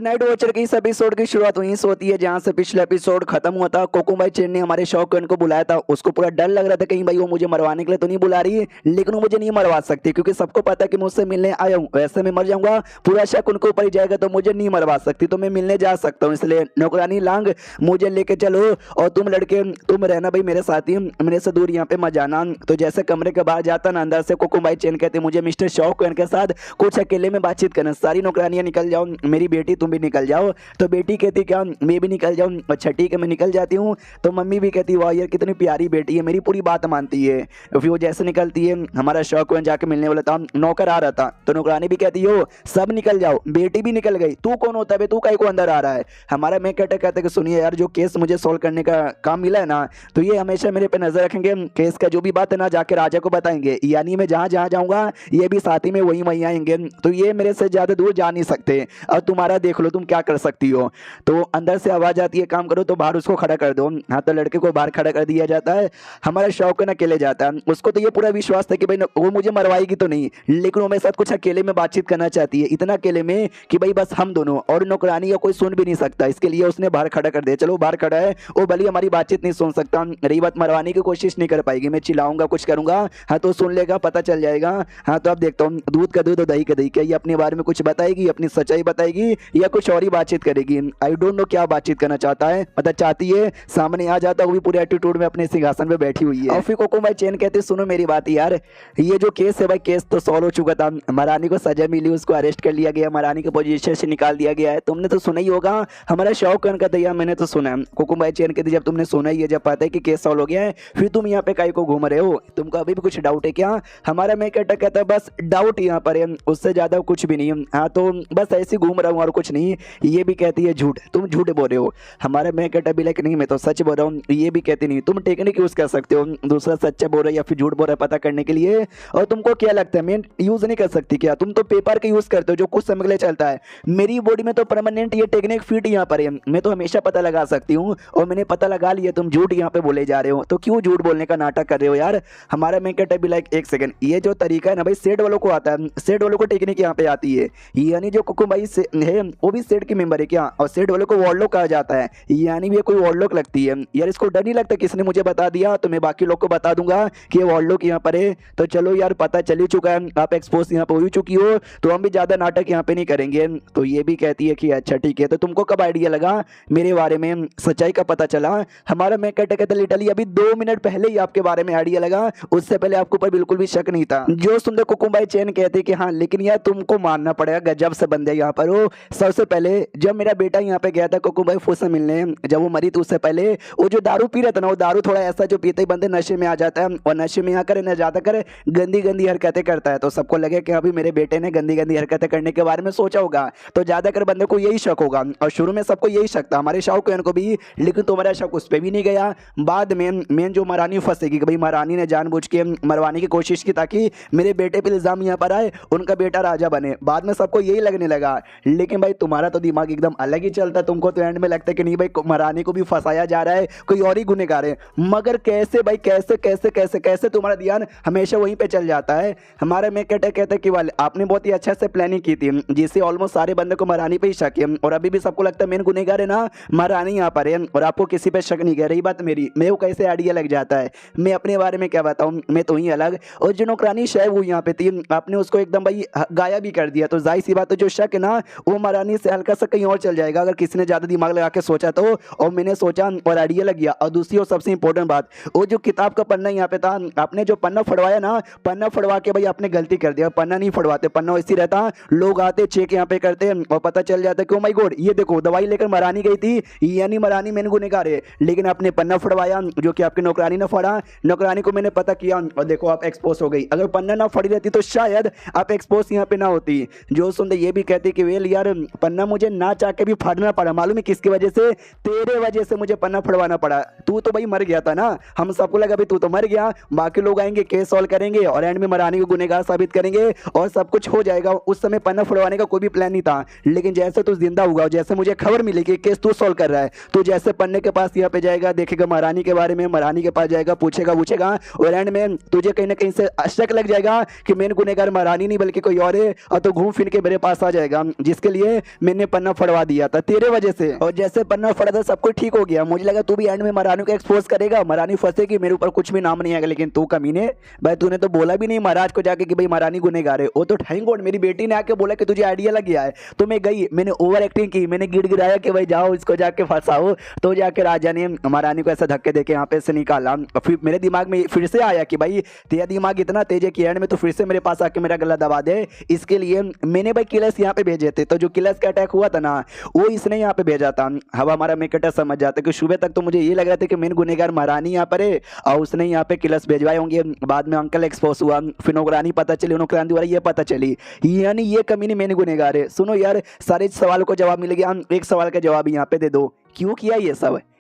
Good night watcher की इस episode की शुरुआत वहीं से होती है जहां से पिछला एपिसोड खत्म हुआ था। कोकुबाई चेन ने हमारे शौक को बुलाया था। उसको पूरा डर लग रहा था कहीं भाई वो मुझे मरवाने के लिए तो नहीं बुला रही है, लेकिन वो मुझे नहीं मरवा सकती क्योंकि सबको पता है कि मुझसे मिलने आया हूँ, वैसे मैं मर जाऊंगा, पूरा शक उनको ऊपर ही जाएगा तो मुझे नहीं मरवा सकती, तो मैं मिलने जा सकता हूँ। इसलिए नौकरानी लांग मुझे लेके चलो और तुम लड़के तुम रहना भाई मेरे साथ ही, मेरे से दूर यहाँ पे मत जाना। तो जैसे कमरे के बाहर जाता ना अंदर से कोकुबाई चेन कहते मुझे मिस्टर शौक के साथ कुछ अकेले में बातचीत करना, सारी नौकरानियां निकल जाओ, मेरी बेटी तुम भी निकल जाओ। तो बेटी कहती क्या मैं भी निकल जाऊँ? अच्छा ठीक है मैं निकल जाती हूँ। तो मम्मी भी कहती वाह यार कितनी प्यारी बेटी है, मेरी पूरी बात मानती है। फिर वो जैसे निकलती है हमारा शौक जाके मिलने वाला था, नौकर आ रहा था तो नौकरानी भी कहती हो सब निकल जाओ, बेटी भी निकल गई, तू कौन होता है, तू काहे को अंदर आ रहा है? हमारा मैं कहते कि सुनिए यार जो केस मुझे सोल्व करने का काम मिला है ना तो ये हमेशा मेरे पे नजर रखेंगे, केस का जो भी बात है ना जाके राजा को बताएंगे, यानी मैं जहाँ जहाँ जाऊंगा ये भी साथ ही में वहीं वहीं आएंगे, तो ये मेरे से ज्यादा दूर जा नहीं सकते और तुम्हारा देख लो तुम क्या कर सकती हो। तो अंदर से आवाज आती है काम करो तो बाहर उसको खड़ा कर दो। हाँ तो लड़के को बाहर खड़ा कर दिया जाता है। हमारा शौक ना अकेले जाता है, उसको तो ये पूरा विश्वास था कि भाई वो मुझे मरवाएगी तो नहीं, लेकिन वो मेरे साथ कुछ अकेले में बातचीत करना चाहती है, इतना अकेले में कि भाई बस हम दोनों और नौकरानी या कोई सुन भी नहीं सकता, इसके लिए उसने बाहर खड़ा कर दिया। चलो बाहर खड़ा है वो भले हमारी बातचीत नहीं सुन सकता, रही बात मरवाने की कोशिश नहीं कर पाएगी, मैं चिल्लाऊंगा कुछ करूंगा हाँ तो सुन लेगा पता चल जाएगा। हाँ तो अब देखता हूँ दूध का दूध और दही का दही, क्या ये अपने बारे में कुछ बताएगी, अपनी सच्चाई बताएगी या कुछ और ही बातचीत करेगी? आई डोंट नो क्या बातचीत करना चाहता है, मतलब चाहती है सामने आ जाता वो भी पूरे एटीट्यूड में अपने सिंहासन पे बैठी हुई है। और फिर कोकुबाई चेन कहते सुनो मेरी बात यार, ये जो केस है भाई केस तो सॉल्व हो चुका था, महारानी को सजा मिली, उसको अरेस्ट कर लिया गया, महारानी को पोजीशन से निकाल दिया गया है, तुमने तो सुना ही होगा हमारा शौक का दैया, मैंने तो सुना है। कोकुबाई चेन कहती जब तुमने सुना ही है, जब पता है कि केस सॉल्व हो गया है, फिर तुम यहाँ पे काहे को घूम रहे हो, तुमको अभी भी कुछ डाउट है क्या? हमारा मैं कहता है बस डाउट यहाँ पर है, उससे ज्यादा कुछ भी नहीं। हाँ तो बस ऐसे घूम रहा हूँ और कुछ नहीं। ये भी कहती है झूठ, तुम झूठ बोल रहे हो। हमारा मैं कहता भी लाइक नहीं मैं तो सच बोल रहा हूँ। ये भी कहती नहीं, तुम टेक्निक यूज कर सकते हो, दूसरा सच्चा बोल रहा है या फिर झूठ बोल रहा है पता करने के लिए, और तुमको क्या लगता है मैं यूज नहीं कर सकती क्या? तुम तो पेपर का यूज करते हो जो कुछ समय के लिए चलता है, मेरी बॉडी में तो परमानेंट ये टेक्निक फिट यहाँ पर है, मैं तो हमेशा पता लगा सकती हूँ और मैंने पता लगा लिया, तुम झूठ यहाँ पे बोले जा रहे हो, तो क्यों झूठ बोलने का नाटक कर रहे हो यार? हमारा मैं कहता भी लाइक एक सेकंड, ये जो तरीका है ना भाई सेट वालों को आता है, सेट वालों को टेक्निक यहाँ पे आती है, यानी जो कोकुबाई है वो भी सेट की मेंबर है क्या? और सेट वालों को वॉर्डलॉक कहा जाता है, यानी ये कोई वॉर्डलॉक लगती है यार। इसको डर नहीं लगता किसने मुझे बता दिया तो मैं बाकी लोग को बता दूंगा कि ये वॉर्डलॉक यहाँ पर है? तो चलो यार पता चल ही चुका है, आप एक्सपोज यहाँ पे हो चुकी हो, तो हम भी ज्यादा नाटक यहाँ पे नहीं करेंगे। तो ये भी कहती है कि अच्छा ठीक है, तो तुमको कब आइडिया लगा मेरे बारे में, सच्चाई का पता चला? हमारा मैं कहते लिटरली अभी 2 मिनट पहले ही आपके बारे में आइडिया लगा, उससे पहले आपके ऊपर बिल्कुल भी शक नहीं था। जो सुनते कोकुबाई चेन कहते कि हाँ लेकिन यार तुमको मानना पड़ेगा, गजब से बंदे यहाँ पर हो। सबसे पहले जब मेरा बेटा यहाँ पे गया था कोकुबाई फू से मिलने, जब वो मरी तो उससे पहले वो जो दारू पी रहा था ना, वो दारू थोड़ा ऐसा जो पीते ही बंदे नशे में आ जाता है और नशे में आकर न ज्यादा कर गंदी गंदी हरकतें करता है, तो सबको लगे कि अभी मेरे बेटे ने गंदी गंदी हरकतें करने के बारे में सोचा होगा, तो ज्यादा कर बंदे को यही शक होगा। और शुरू में सबको यही शक था हमारे शाहरुख खान को भी, लेकिन तुम्हारा शक उस पर भी नहीं गया। बाद में मेन जो महारानी फंसेगी कि भाई महारानी ने जानबूझ के मरवाने की कोशिश की ताकि मेरे बेटे पे इल्जाम यहाँ पर आए, उनका बेटा राजा बने, बाद में सबको यही लगने लगा। लेकिन भाई तुम्हारा तो दिमाग एकदम अलग ही चलता, तुमको तो एंड में लगता है कि नहीं भाई महारानी को भी फंसाया जा रहा है, कोई और ही गुनहगार है, मगर कैसे भाई कैसे कैसे कैसे कैसे तुम्हारा ध्यान हमेशा वहीं पे चल जाता है। हमारे में कहते कि वाले आपने बहुत ही अच्छा से प्लानिंग की थी जिससे ऑलमोस्ट सारे बंदे को महारानी पे ही शक है, और अभी भी सबको लगता है मेन गुनहगार है ना महारानी यहाँ पर है, और आपको किसी पे शक नहीं है। रही बात मेरी, मैं वो कैसे आइडिया लग जाता है, मैं अपने बारे में क्या बताऊँ, मैं तो ही अलग। और जो नौकरानी शायद वो यहाँ पे थी, आपने उसको एकदम भाई गाया भी कर दिया, तो जाहिर सी बात है जो शक है ना वो महारानी से हल्का सा कहीं और चल जाएगा अगर किसी ने ज्यादा दिमाग लगा के सोचा तो, और मैंने सोचा और आइडिया लग गया। और दूसरी और सबसे इंपॉर्टेंट बात, वो जो किताब का पन्ना यहाँ पे था, आपने जो पन्ना फड़वाया ना, पन्ना फड़वा के भाई आपने गलती कर दिया, पन्ना नहीं फड़वाते, पन्ना वैसे रहता, लोग आते चेक यहाँ पे करते और पता चल जाता कि ओ माय गॉड ये देखो दवाई लेकर महारानी गई थी, यानी महारानी मैंने गुनहगार है, लेकिन आपने पन्ना फड़वाया जो कि आपकी नौकरानी ने फड़ा, नौकरानी को मैंने पता किया और देखो आप एक्सपोज हो गई। अगर पन्ना ना फड़ी रहती तो शायद आप एक्सपोज यहाँ पे ना होती। जो सुनते ये भी कहती कि वेल यार पन्ना मुझे ना चाह के भी फाड़ना पड़ा, मालूम है किसकी वजह से? तेरे वजह से मुझे पन्ना फड़वाना पड़ा, तू तो भाई मर गया था ना, हम सबको लगा भाई तू तो मर गया, बाकी लोग आएंगे केस सॉल्व करेंगे और एंड में महारानी को गुनहगार साबित करेंगे और सब कुछ हो जाएगा। उस समय पन्ना फड़वाने का कोई भी प्लान नहीं था, लेकिन जैसे तू जिंदा हुआ, जैसे मुझे खबर मिली कि केस तू सॉल्व कर रहा है, तो जैसे पन्ने के पास यहाँ पे जाएगा, देखेगा महारानी के बारे में, महारानी के पास जाएगा, पूछेगा और एंड में तुझे कहीं ना कहीं से शक लग जाएगा कि मेन गुनहगार महारानी नहीं बल्कि कोई और है, और तो घूम फिर के मेरे पास आ जाएगा, जिसके लिए मैंने पन्ना फड़वा दिया था तेरे वजह से, और जैसे पन्ना फड़ा था सब कुछ ठीक हो गया। मुझे लगा तू भी एंड में महारानी को एक्सपोज करेगा, महारानी फंसेगी, मेरे ऊपर कुछ भी नाम नहीं आएगा, लेकिन तू कमीने भाई तूने तो बोला भी नहीं महाराज को जाके कि भाई महारानी गुनहगार है। वो तो थैंक गॉड मेरी बेटी ने आके बोला कि तुझे आइडिया लग गया है, तो मैं गई, मैंने ओवर एक्टिंग की, मैंने गिड़गिड़ाया कि भाई जाओ इसको जाके फंसाओ, तो जाके राजा ने महारानी को ऐसा धक्के देके यहाँ पे से निकाला। फिर मेरे दिमाग में फिर से आया कि भाई तेरा दिमाग इतना तेज है कि एंड में तो फिर से मेरे पास आके मेरा गला दबा दे, इसके लिए मैंने भाई किलस यहाँ पे भेजे थे। तो जो किलस का अटैक हुआ था ना वो इसने यहाँ पे भेजा था। अब हमारा मेकटर समझ जाता कि सुबह तक तो मुझे ये लग रहा था कि मेन गुनहगार महारानी यहाँ पर है और उसने यहाँ पे किलस भेजवाए होंगे। बाद में अंकल एक्सपोज हुआ, फिर नौकरानी पता चली, नौकरानी द्वारा ये पता चली यानी ये कमीनी मेन गुनहगार है। सुनो यार सारे सवालों को जवाब मिलेगा, एक सवाल का जवाब यहाँ पे दे दो, क्यों किया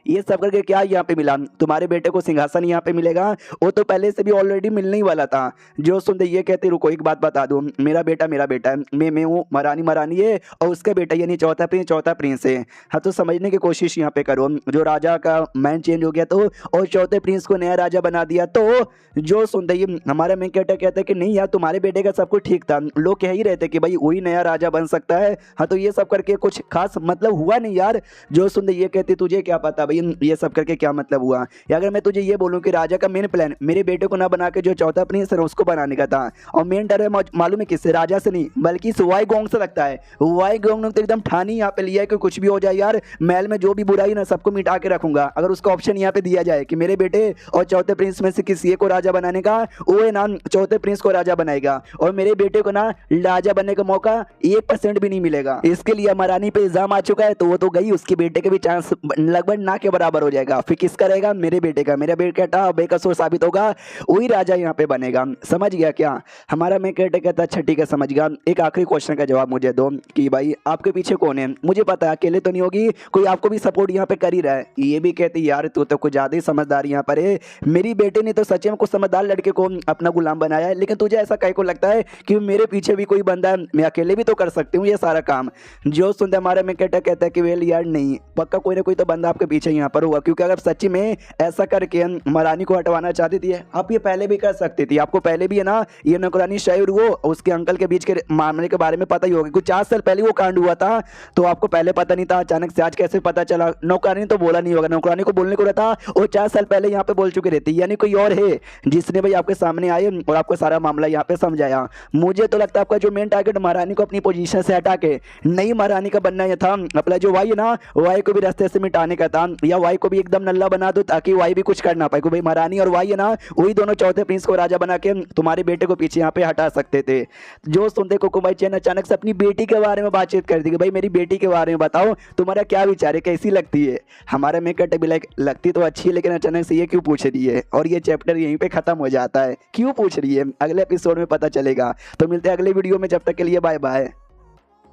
ये सब करके क्या यहाँ पे मिला? तुम्हारे बेटे को सिंहासन यहाँ पे मिलेगा, वो तो पहले से भी ऑलरेडी मिलने ही वाला था। जो सुनते ये कहते रुको एक बात बता दूं, मेरा बेटा है, मैं हूँ, महारानी है और उसका बेटा यानी चौथा प्रिंस है। हाँ तो समझने की कोशिश यहाँ पे करो, जो राजा का माइंड चेंज हो गया तो और चौथे प्रिंस को नया राजा बना दिया। तो जो सुनते ही हमारा मेन कैरेक्टर कहता है कि नहीं यार तुम्हारे बेटे का सब कुछ ठीक था, लोग कह ही रहे थे कि भाई वही नया राजा बन सकता है। हाँ तो ये सब करके कुछ खास मतलब हुआ नहीं यार। जो सुनते ये कहते तुझे क्या पता भाई ये सब करके क्या मतलब हुआ? या अगर मैं तुझे ये बोलूं कि राजा का मेन प्लान मेरे बेटे को ना बना के जो चौथा प्रिंस है उसको बनाने का था, और मेन डर है मालूम है किससे? राजा से नहीं बल्कि इस वाई गोंग से लगता है। वाई गोंग ने तो एकदम ठानी यहाँ पे लिया है कि कुछ भी हो जाए यार, महल में जो भी बुराई ना सबको मिटा के रखूंगा। अगर उसका ऑप्शन यहाँ पे दिया जाए कि मेरे बेटे और चौथे प्रिंस में से किसी एक को राजा बनाने का, वो है ना चौथे प्रिंस को राजा बनाएगा और मेरे बेटे को ना राजा बनने का मौका 1% भी नहीं मिलेगा। इसके लिए महारानी पे इल्जाम आ चुका है, तो वो तो गई, उसके बेटे के भी चांस लगभग ना के बराबर हो जाएगा। फिर किसका रहेगा? मेरे बेटे का। मेरा बेटा बेकसूर साबित होगा, वही राजा यहाँ पे बनेगा। समझ गया क्या? हमारा मैं कहता अच्छा ठीक है समझ गया। एक आखिरी क्वेश्चन का जवाब मुझे दो कि भाई आपके पीछे कौन है? मुझे पता है अकेले तो नहीं होगी, कोई आपको भी सपोर्ट यहाँ पे कर ही रहा है। ये भी कहती यार तू तो कुछ ज्यादा ही समझदार यहाँ पर है, मेरी बेटे ने तो सच में कुछ समझदार लड़के को अपना गुलाम बनाया है, लेकिन तुझे ऐसा कहीं को लगता है कि मेरे पीछे भी कोई बंदा है, मैं अकेले भी तो कर सकती हूँ ये सारा काम। जो सुनते हमारा मैं कहता है कि वेल यार नहीं, पक्का कोई ना कोई तो बंदा आपके पीछे यहाँ पर होगा, क्योंकि अगर सच्ची में ऐसा करके महारानी को हटवाना चाहती थी आप ये पहले भी कर सकती थी। आपको पहले भी है ना ये नौकरानी शायद वो उसके अंकल के बीच के मामले के बारे में पता ही होगा, कुछ 4 साल पहले वो कांड हुआ था, तो आपको पहले पता नहीं था, अचानक से आज कैसे पता चला? नौकरानी तो बोला नहीं होगा, नौकरानी को बोलने को रहता, वो 4 साल पहले यहाँ पे बोल चुकी रहती, यानी कोई और है जिसने भाई आपके सामने आए और आपको सारा मामला यहाँ पे समझाया। मुझे तो लगता है आपका जो मेन टारगेट महारानी को अपनी पोजीशन से हटा के नई महारानी का बनना था, अपना जो वाई है ना वाई को भी रास्ते से मिटाने का था, या वाई को भी एकदम नल्ला बना दो ताकि वाई भी कुछ कर ना पाए। भाई महारानी और वाई है ना वही दोनों चौथे प्रिंस को राजा बना के तुम्हारे बेटे को पीछे यहाँ पे हटा सकते थे। जो सुनते कोकुबाई चैन अचानक से अपनी बेटी के बारे में बातचीत कर दी कि भाई मेरी बेटी के बारे में बताओ, तुम्हारा क्या विचार है, कैसी लगती है? हमारे में कट भी लगती तो अच्छी है, लेकिन अचानक से ये क्यों पूछ रही है? और ये चैप्टर यहीं पे खत्म हो जाता है। क्यों पूछ रही है अगले एपिसोड में पता चलेगा। तो मिलते हैं अगले वीडियो में, जब तक के लिए बाय बाय।